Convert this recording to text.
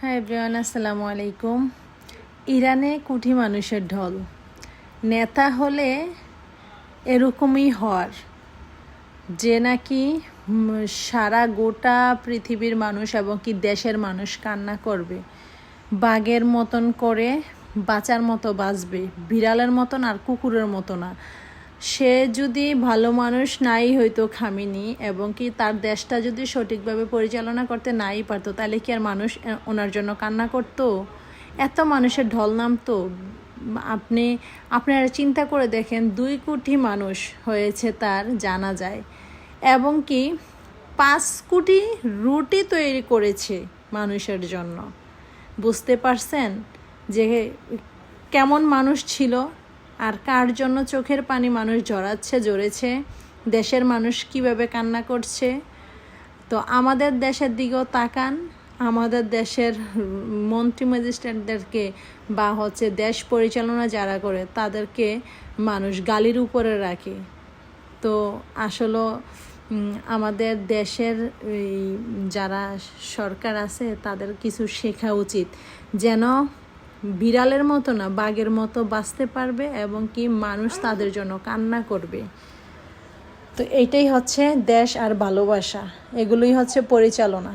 হ্যাঁ এভরিওয়ান, আসসালামু আলাইকুম। ইরানে কোটি মানুষের ঢল। নেতা হলে এরকমই হওয়ার, যে নাকি সারা গোটা পৃথিবীর মানুষ এবং কি দেশের মানুষ কান্না করবে, বাঘের মতন করে বাঁচার মতো বাঁচবে, বিড়ালের মতন আর কুকুরের মতো না। সে যদি ভালো মানুষ নাই হইতো খামিনি, এবং কি তার দেশটা যদি সঠিকভাবে পরিচালনা করতে নাই পারতো, তাহলে কি আর মানুষ ওনার জন্য কান্না করতো? এত মানুষের ঢল নামতো? আপনারা চিন্তা করে দেখেন, 2 কোটি মানুষ হয়েছে তার জানা যায়, এবং কি 5 কোটি রুটি তৈরি করেছে মানুষের জন্য। বুঝতে পারছেন যে কেমন মানুষ ছিল আর কার জন্য চোখের পানি মানুষ ঝরেছে। দেশের মানুষ কিভাবে কান্না করছে। তো আমাদের দেশের দিকেও তাকান, আমাদের দেশের মন্ত্রী ম্যাজিস্ট্রেটদেরকে বা দেশ পরিচালনা যারা করে তাদেরকে মানুষ গালির উপরে রাখে। তো আসলে আমাদের দেশের যারা সরকার আছে তাদের কিছু শেখা উচিত, যেন বিড়ালের মতো না বাঘের মতো বাঁচতে পারবে, এবং কি মানুষ তাদের জন্য কান্না করবে। তো এইটাই হচ্ছে দেশ আর ভালোবাসা, এগুলোই হচ্ছে পরিচালনা।